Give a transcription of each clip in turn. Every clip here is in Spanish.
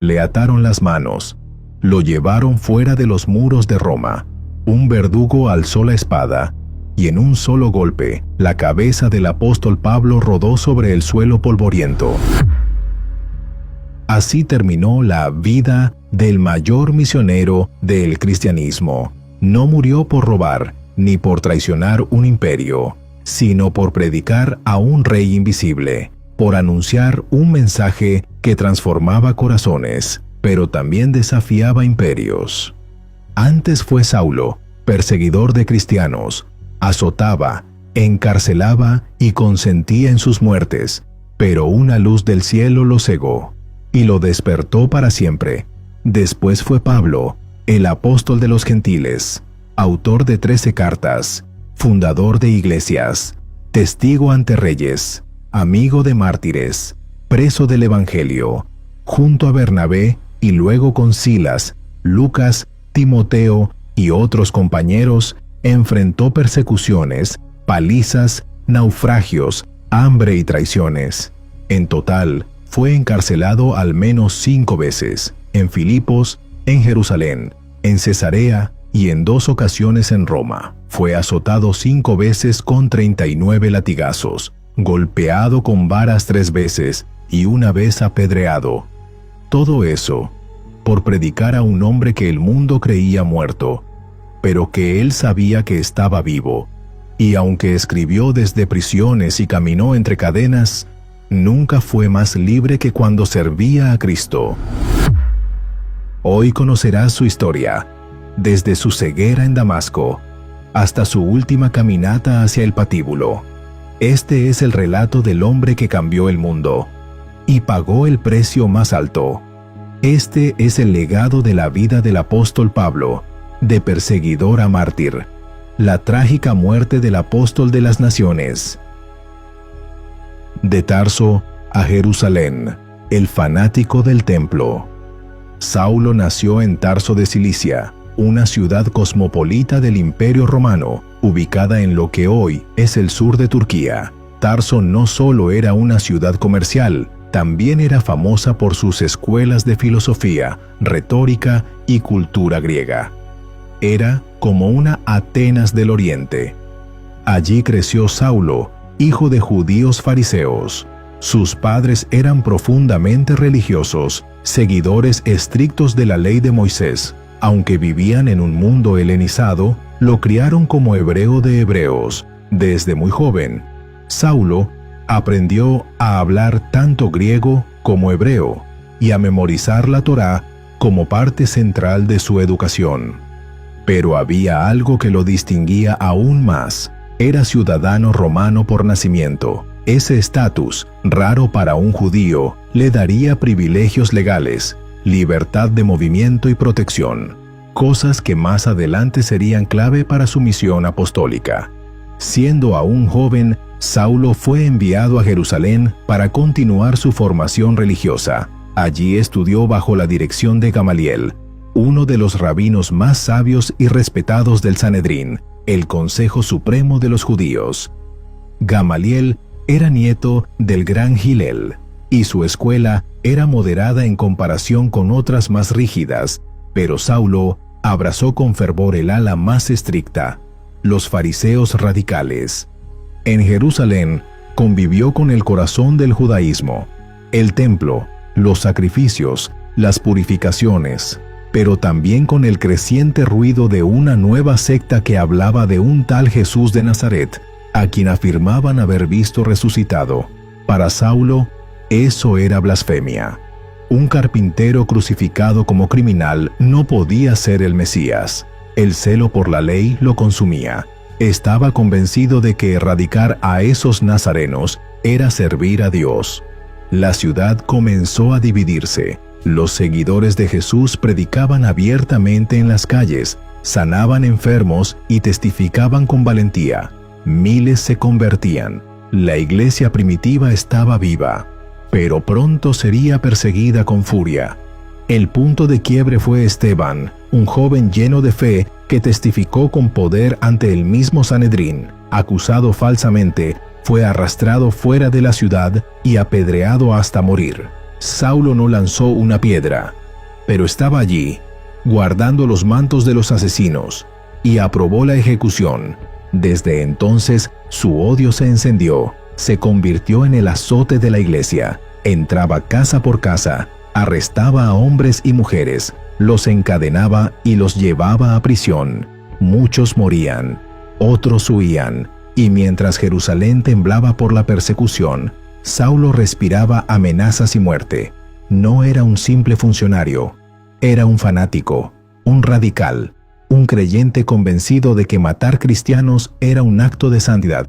Le ataron las manos, lo llevaron fuera de los muros de Roma. Un verdugo alzó la espada, y en un solo golpe, la cabeza del apóstol Pablo rodó sobre el suelo polvoriento. Así terminó la vida del mayor misionero del cristianismo. No murió por robar, ni por traicionar un imperio, sino por predicar a un rey invisible, por anunciar un mensaje que transformaba corazones, pero también desafiaba imperios. Antes fue Saulo, perseguidor de cristianos, azotaba, encarcelaba y consentía en sus muertes, pero una luz del cielo lo cegó y lo despertó para siempre. Después fue Pablo, el apóstol de los gentiles, autor de 13 cartas, fundador de iglesias, testigo ante reyes, amigo de mártires, preso del evangelio, junto a Bernabé y luego con Silas, Lucas, Timoteo y otros compañeros, enfrentó persecuciones, palizas, naufragios, hambre y traiciones. En total, fue encarcelado al menos 5 veces, en Filipos, en Jerusalén, en Cesarea y en 2 ocasiones en Roma. Fue azotado 5 veces con 39 latigazos, golpeado con varas 3 veces y 1 vez apedreado. Todo eso por predicar a un hombre que el mundo creía muerto, pero que él sabía que estaba vivo, y aunque escribió desde prisiones y caminó entre cadenas, nunca fue más libre que cuando servía a Cristo. Hoy conocerás su historia, desde su ceguera en Damasco hasta su última caminata hacia el patíbulo. Este es el relato del hombre que cambió el mundo y pagó el precio más alto. Este es el legado de la vida del apóstol Pablo, de perseguidor a mártir, la trágica muerte del apóstol de las naciones. De Tarso a Jerusalén, el fanático del templo. Saulo nació en Tarso de Cilicia, una ciudad cosmopolita del Imperio Romano, ubicada en lo que hoy es el sur de Turquía. Tarso no solo era una ciudad comercial, también era famosa por sus escuelas de filosofía, retórica y cultura griega. Era como una Atenas del Oriente. Allí creció Saulo, hijo de judíos fariseos. Sus padres eran profundamente religiosos, seguidores estrictos de la ley de Moisés. Aunque vivían en un mundo helenizado, lo criaron como hebreo de hebreos. Desde muy joven, Saulo aprendió a hablar tanto griego como hebreo y a memorizar la Torá como parte central de su educación. Pero había algo que lo distinguía aún más. Era ciudadano romano por nacimiento. Ese estatus, raro para un judío, le daría privilegios legales, libertad de movimiento y protección, cosas que más adelante serían clave para su misión apostólica. Siendo aún joven, Saulo fue enviado a Jerusalén para continuar su formación religiosa. Allí estudió bajo la dirección de Gamaliel, uno de los rabinos más sabios y respetados del Sanedrín, el Consejo Supremo de los Judíos. Gamaliel era nieto del gran Hillel, y su escuela era moderada en comparación con otras más rígidas, pero Saulo abrazó con fervor el ala más estricta, los fariseos radicales. En Jerusalén convivió con el corazón del judaísmo, el templo, los sacrificios, las purificaciones, pero también con el creciente ruido de una nueva secta que hablaba de un tal Jesús de Nazaret, a quien afirmaban haber visto resucitado. Para Saulo, eso era blasfemia. Un carpintero crucificado como criminal no podía ser el Mesías. El celo por la ley lo consumía. Estaba convencido de que erradicar a esos nazarenos era servir a Dios. La ciudad comenzó a dividirse. Los seguidores de Jesús predicaban abiertamente en las calles, sanaban enfermos y testificaban con valentía. Miles se convertían. La iglesia primitiva estaba viva, pero pronto sería perseguida con furia. El punto de quiebre fue Esteban, un joven lleno de fe que testificó con poder ante el mismo Sanedrín. Acusado falsamente, fue arrastrado fuera de la ciudad y apedreado hasta morir. Saulo no lanzó una piedra, pero estaba allí, guardando los mantos de los asesinos, y aprobó la ejecución. Desde entonces su odio se encendió, se convirtió en el azote de la iglesia. Entraba casa por casa, arrestaba a hombres y mujeres, los encadenaba y los llevaba a prisión. Muchos morían, otros huían, y mientras Jerusalén temblaba por la persecución, Saulo respiraba amenazas y muerte. No era un simple funcionario, era un fanático, un radical, un creyente convencido de que matar cristianos era un acto de santidad.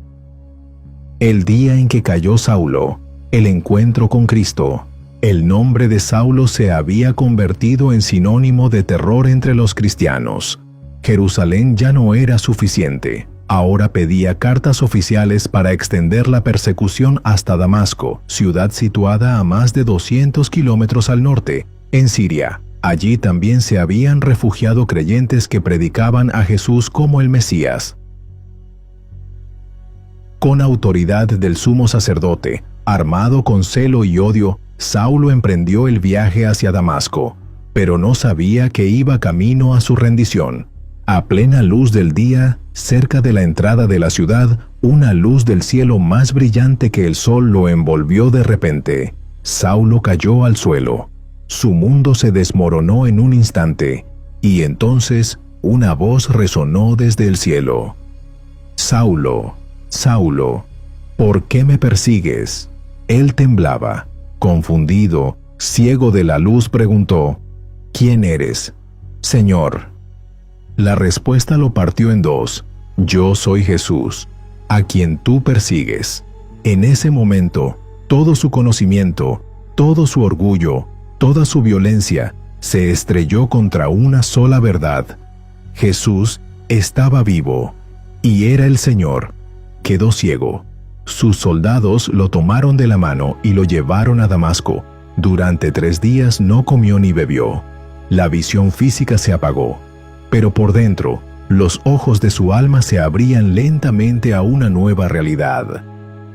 El día en que cayó Saulo, el encuentro con Cristo, el nombre de Saulo se había convertido en sinónimo de terror entre los cristianos. Jerusalén ya no era suficiente. Ahora pedía cartas oficiales para extender la persecución hasta Damasco, ciudad situada a más de 200 kilómetros al norte, en Siria. Allí también se habían refugiado creyentes que predicaban a Jesús como el Mesías. Con autoridad del sumo sacerdote, armado con celo y odio, Saulo emprendió el viaje hacia Damasco, pero no sabía que iba camino a su rendición. A plena luz del día, cerca de la entrada de la ciudad, una luz del cielo más brillante que el sol lo envolvió de repente. Saulo cayó al suelo. Su mundo se desmoronó en un instante, y entonces una voz resonó desde el cielo. «Saulo, Saulo, ¿por qué me persigues?» Él temblaba, confundido, ciego de la luz, preguntó: «¿Quién eres, Señor?» La respuesta lo partió en dos: «Yo soy Jesús, a quien tú persigues». En ese momento, todo su conocimiento, todo su orgullo, toda su violencia se estrelló contra una sola verdad. Jesús estaba vivo, y era el Señor. Quedó ciego. Sus soldados lo tomaron de la mano y lo llevaron a Damasco. Durante 3 días no comió ni bebió. La visión física se apagó, pero por dentro, los ojos de su alma se abrían lentamente a una nueva realidad.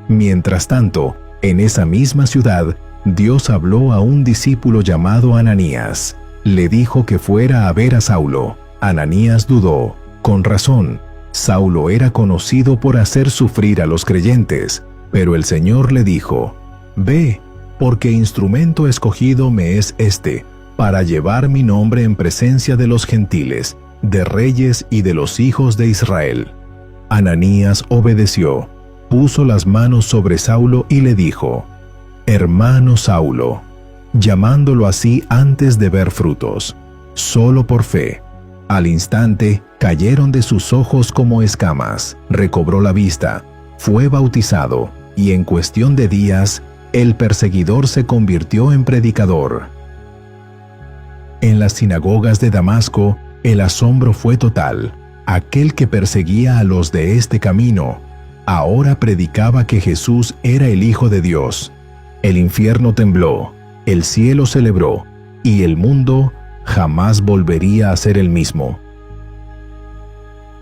Mientras tanto, en esa misma ciudad, Dios habló a un discípulo llamado Ananías. Le dijo que fuera a ver a Saulo. Ananías dudó. Con razón, Saulo era conocido por hacer sufrir a los creyentes, pero el Señor le dijo: «Ve, porque instrumento escogido me es este, para llevar mi nombre en presencia de los gentiles, de reyes y de los hijos de Israel». Ananías obedeció, puso las manos sobre Saulo y le dijo: «Hermano Saulo», llamándolo así antes de ver frutos, «solo por fe». Al instante cayeron de sus ojos como escamas, recobró la vista, fue bautizado, y en cuestión de días, el perseguidor se convirtió en predicador. En las sinagogas de Damasco, el asombro fue total. Aquel que perseguía a los de este camino, ahora predicaba que Jesús era el Hijo de Dios. El infierno tembló, el cielo celebró, y el mundo jamás volvería a ser el mismo.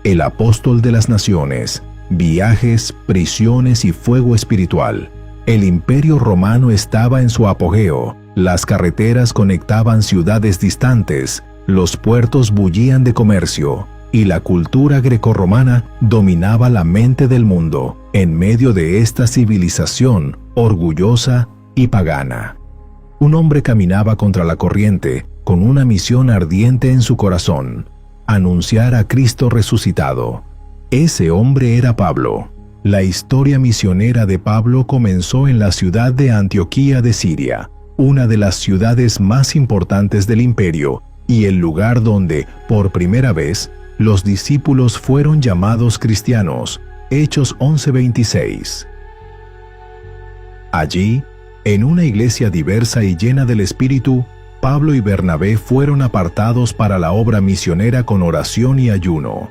El apóstol de las naciones, viajes, prisiones y fuego espiritual. El imperio romano estaba en su apogeo, las carreteras conectaban ciudades distantes, los puertos bullían de comercio, y la cultura grecorromana dominaba la mente del mundo, en medio de esta civilización orgullosa y pagana. Un hombre caminaba contra la corriente, con una misión ardiente en su corazón: anunciar a Cristo resucitado. Ese hombre era Pablo. La historia misionera de Pablo comenzó en la ciudad de Antioquía de Siria, una de las ciudades más importantes del imperio, y el lugar donde, por primera vez, los discípulos fueron llamados cristianos. Hechos 11:26. Allí, en una iglesia diversa y llena del Espíritu, Pablo y Bernabé fueron apartados para la obra misionera con oración y ayuno.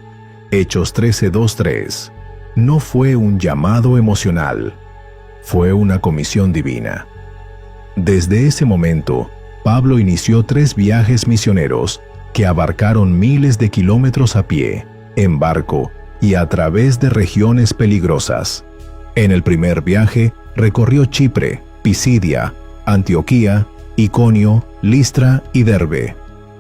Hechos 13:2-3. No fue un llamado emocional, fue una comisión divina. Desde ese momento, Pablo inició 3 viajes misioneros que abarcaron miles de kilómetros a pie, en barco y a través de regiones peligrosas. En el primer viaje recorrió Chipre, Pisidia, Antioquía Iconio, Listra y Derbe.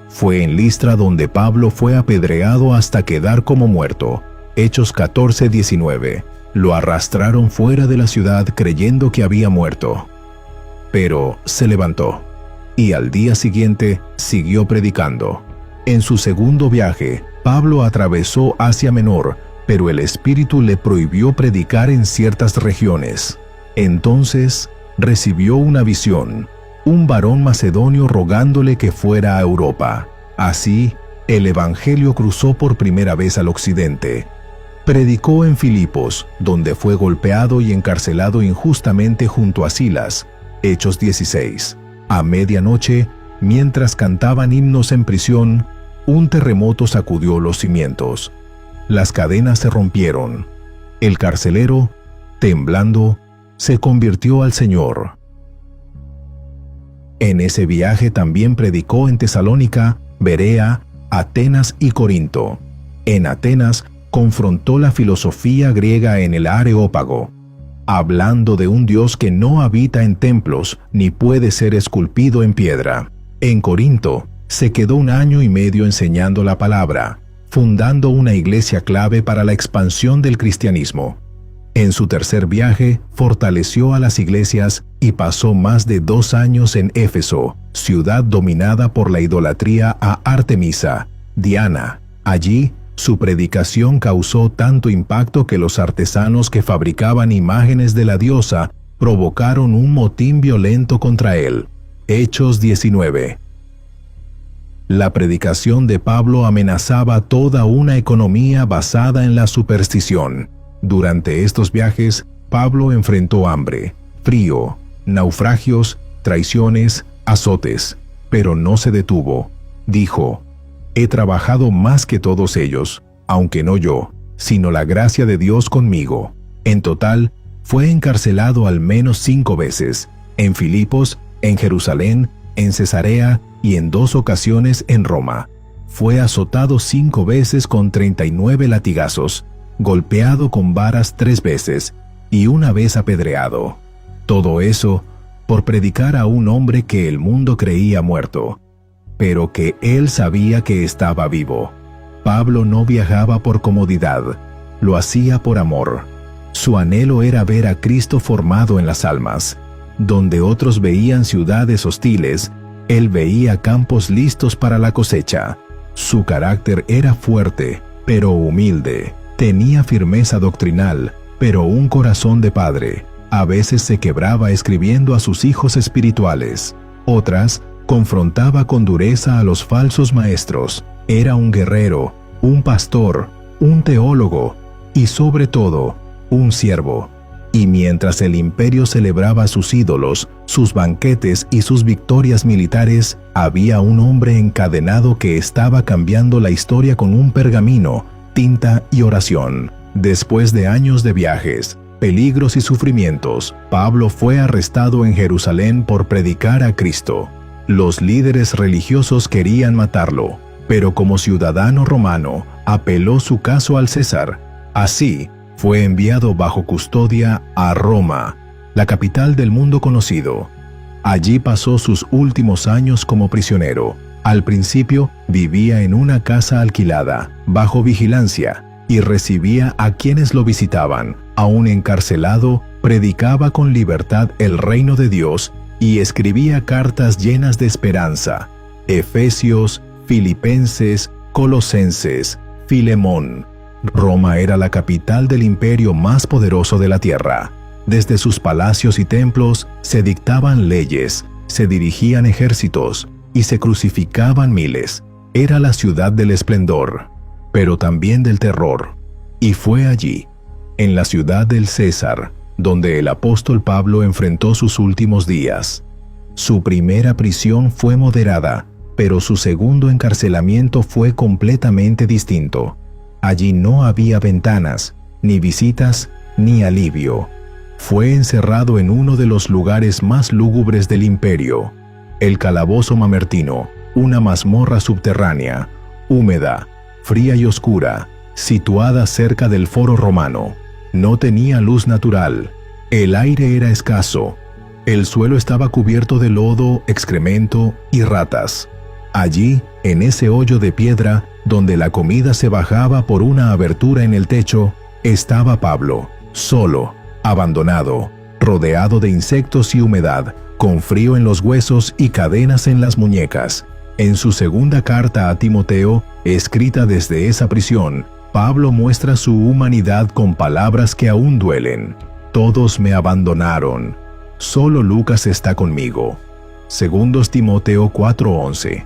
Fue en Listra donde Pablo fue apedreado hasta quedar como muerto. Hechos 14:19. Lo arrastraron fuera de la ciudad creyendo que había muerto. Pero se levantó, y al día siguiente siguió predicando. En su segundo viaje, Pablo atravesó Asia Menor, pero el Espíritu le prohibió predicar en ciertas regiones. Entonces recibió una visión, un varón macedonio rogándole que fuera a Europa. Así, el Evangelio cruzó por primera vez al occidente. Predicó en Filipos, donde fue golpeado y encarcelado injustamente junto a Silas. Hechos 16. A medianoche, mientras cantaban himnos en prisión, un terremoto sacudió los cimientos. Las cadenas se rompieron. El carcelero, temblando, se convirtió al Señor. En ese viaje también predicó en Tesalónica, Berea, Atenas y Corinto. En Atenas confrontó la filosofía griega en el Areópago, hablando de un Dios que no habita en templos ni puede ser esculpido en piedra. En Corinto se quedó 1 año y medio enseñando la palabra, fundando una iglesia clave para la expansión del cristianismo. En su tercer viaje, fortaleció a las iglesias y pasó más de 2 años en Éfeso, ciudad dominada por la idolatría a Artemisa, Diana. Allí, su predicación causó tanto impacto que los artesanos que fabricaban imágenes de la diosa provocaron un motín violento contra él. Hechos 19. La predicación de Pablo amenazaba toda una economía basada en la superstición. Durante estos viajes, Pablo enfrentó hambre, frío, naufragios, traiciones, azotes, pero no se detuvo. Dijo: «He trabajado más que todos ellos, aunque no yo, sino la gracia de Dios conmigo». En total, fue encarcelado al menos 5 veces, en Filipos, en Jerusalén, en Cesarea y en 2 ocasiones en Roma. Fue azotado 5 veces con 39 latigazos, golpeado con varas 3 veces y 1 vez apedreado. Todo eso por predicar a un hombre que el mundo creía muerto, pero que él sabía que estaba vivo. Pablo no viajaba por comodidad, lo hacía por amor. Su anhelo era ver a Cristo formado en las almas. Donde otros veían ciudades hostiles, él veía campos listos para la cosecha. Su carácter era fuerte, pero humilde. Tenía firmeza doctrinal, pero un corazón de padre. A veces se quebraba escribiendo a sus hijos espirituales. Otras, confrontaba con dureza a los falsos maestros. Era un guerrero, un pastor, un teólogo y sobre todo, un siervo. Y mientras el imperio celebraba sus ídolos, sus banquetes y sus victorias militares, había un hombre encadenado que estaba cambiando la historia con un pergamino, tinta y oración. Después de años de viajes, peligros y sufrimientos, Pablo fue arrestado en Jerusalén por predicar a Cristo. Los líderes religiosos querían matarlo, pero como ciudadano romano, apeló su caso al César. Así, fue enviado bajo custodia a Roma, la capital del mundo conocido. Allí pasó sus últimos años como prisionero. Al principio, vivía en una casa alquilada, bajo vigilancia, y recibía a quienes lo visitaban. Aún encarcelado, predicaba con libertad el reino de Dios y escribía cartas llenas de esperanza. Efesios, Filipenses, Colosenses, Filemón. Roma era la capital del imperio más poderoso de la tierra. Desde sus palacios y templos se dictaban leyes, se dirigían ejércitos y se crucificaban miles. Era la ciudad del esplendor, pero también del terror. Y fue allí, en la ciudad del César, donde el apóstol Pablo enfrentó sus últimos días. Su primera prisión fue moderada, pero su segundo encarcelamiento fue completamente distinto. Allí no había ventanas, ni visitas, ni alivio. Fue encerrado en uno de los lugares más lúgubres del imperio, el calabozo mamertino, una mazmorra subterránea, húmeda, fría y oscura, situada cerca del foro romano. No tenía luz natural, el aire era escaso, El suelo estaba cubierto de lodo, excremento y ratas. Allí, en ese hoyo de piedra, donde la comida se bajaba por una abertura en el techo, estaba Pablo, solo, abandonado, rodeado de insectos y humedad, con frío en los huesos y cadenas en las muñecas. En su segunda carta a Timoteo, escrita desde esa prisión, Pablo muestra su humanidad con palabras que aún duelen. Todos me abandonaron. Solo Lucas está conmigo. 2 Timoteo 4:11.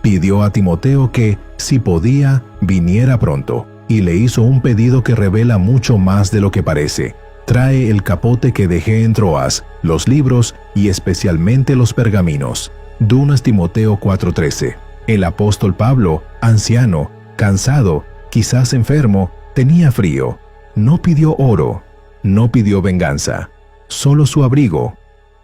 Pidió a Timoteo que, si podía, viniera pronto, y le hizo un pedido que revela mucho más de lo que parece. Trae el capote que dejé en Troas, los libros y especialmente los pergaminos. 2 Timoteo 4:13. El apóstol Pablo, anciano, cansado, quizás enfermo, tenía frío. No pidió oro, no pidió venganza, solo su abrigo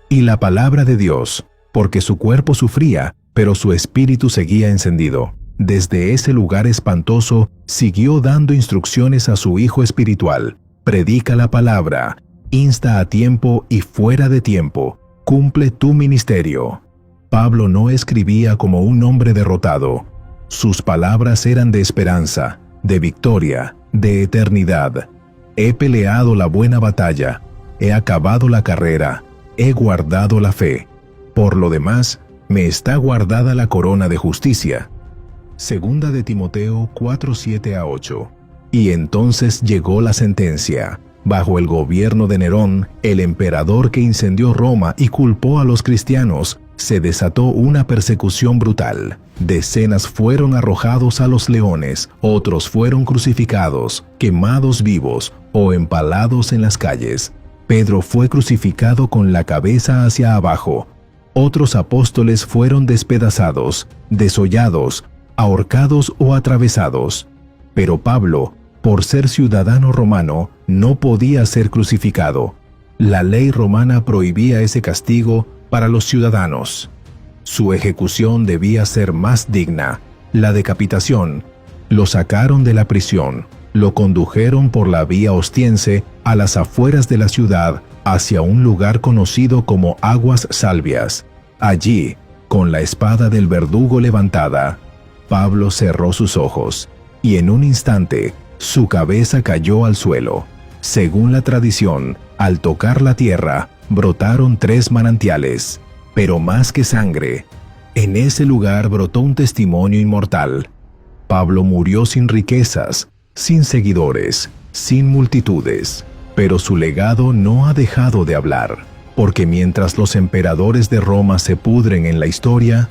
y la palabra de Dios, porque su cuerpo sufría, pero su espíritu seguía encendido. Desde ese lugar espantoso, siguió dando instrucciones a su hijo espiritual. Predica la palabra, insta a tiempo y fuera de tiempo, cumple tu ministerio. Pablo no escribía como un hombre derrotado. Sus palabras eran de esperanza, de victoria, de eternidad. He peleado la buena batalla, he acabado la carrera, he guardado la fe. Por lo demás, me está guardada la corona de justicia. 2 de Timoteo 4:7-8. Y entonces llegó la sentencia. Bajo el gobierno de Nerón, el emperador que incendió Roma y culpó a los cristianos, se desató una persecución brutal. Decenas fueron arrojados a los leones, otros fueron crucificados, quemados vivos o empalados en las calles. Pedro fue crucificado con la cabeza hacia abajo. Otros apóstoles fueron despedazados, desollados, ahorcados o atravesados. Pero Pablo, por ser ciudadano romano, no podía ser crucificado. La ley romana prohibía ese castigo para los ciudadanos. Su ejecución debía ser más digna, la decapitación. Lo sacaron de la prisión, lo condujeron por la vía Ostiense a las afueras de la ciudad hacia un lugar conocido como Aguas Salvias. Allí, con la espada del verdugo levantada, Pablo cerró sus ojos y en un instante su cabeza cayó al suelo. Según la tradición, al tocar la tierra, brotaron 3 manantiales, pero más que sangre, en ese lugar brotó un testimonio inmortal. Pablo murió sin riquezas, sin seguidores, sin multitudes, pero su legado no ha dejado de hablar, porque mientras los emperadores de Roma se pudren en la historia,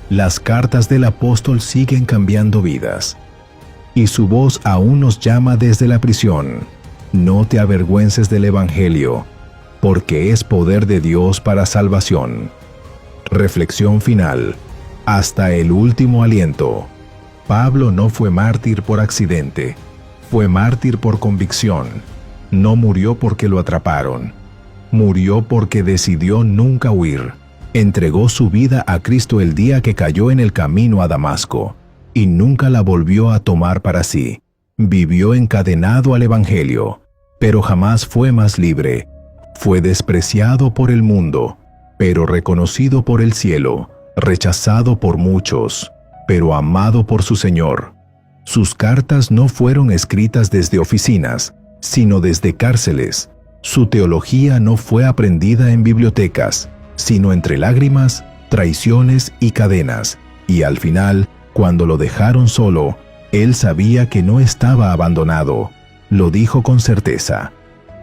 las cartas del apóstol siguen cambiando vidas. Y su voz aún nos llama desde la prisión. No te avergüences del Evangelio, porque es poder de Dios para salvación. Reflexión final. Hasta el último aliento. Pablo no fue mártir por accidente, fue mártir por convicción. No murió porque lo atraparon. Murió porque decidió nunca huir. Entregó su vida a Cristo el día que cayó en el camino a Damasco, y nunca la volvió a tomar para sí. Vivió encadenado al Evangelio, pero jamás fue más libre. Fue despreciado por el mundo, pero reconocido por el cielo, rechazado por muchos, pero amado por su Señor. Sus cartas no fueron escritas desde oficinas, sino desde cárceles. Su teología no fue aprendida en bibliotecas, sino entre lágrimas, traiciones y cadenas. Y al final, cuando lo dejaron solo, él sabía que no estaba abandonado. Lo dijo con certeza.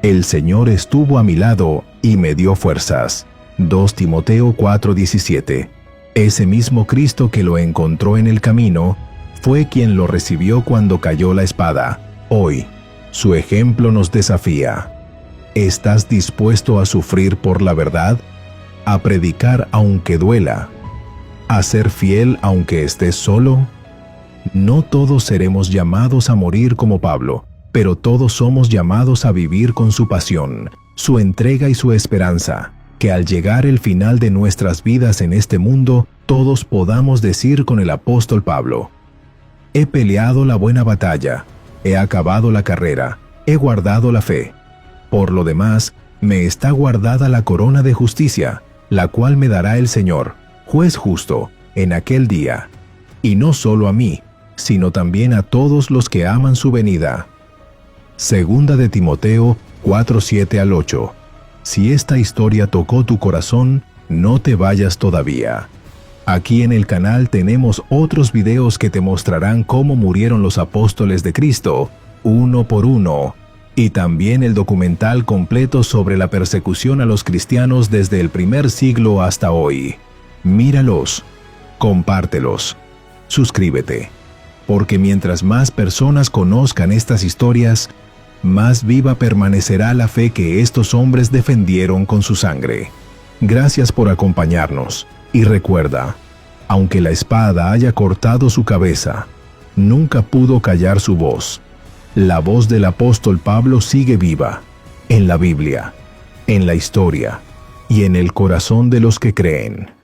El Señor estuvo a mi lado y me dio fuerzas. 2 Timoteo 4:17. Ese mismo Cristo que lo encontró en el camino, fue quien lo recibió cuando cayó la espada. Hoy, su ejemplo nos desafía. ¿Estás dispuesto a sufrir por la verdad? ¿A predicar aunque duela? ¿A ser fiel aunque estés solo? No todos seremos llamados a morir como Pablo, pero todos somos llamados a vivir con su pasión, su entrega y su esperanza, que al llegar el final de nuestras vidas en este mundo, todos podamos decir con el apóstol Pablo: he peleado la buena batalla, he acabado la carrera, he guardado la fe. Por lo demás, me está guardada la corona de justicia, la cual me dará el Señor, juez justo, en aquel día. Y no solo a mí, sino también a todos los que aman su venida. Segunda de Timoteo 4:7-8. Si esta historia tocó tu corazón, no te vayas todavía. Aquí en el canal tenemos otros videos que te mostrarán cómo murieron los apóstoles de Cristo, uno por uno, y también el documental completo sobre la persecución a los cristianos desde el primer siglo hasta hoy. Míralos, compártelos, suscríbete, porque mientras más personas conozcan estas historias, más viva permanecerá la fe que estos hombres defendieron con su sangre. Gracias por acompañarnos, y recuerda, aunque la espada haya cortado su cabeza, nunca pudo callar su voz. La voz del apóstol Pablo sigue viva, en la Biblia, en la historia y en el corazón de los que creen.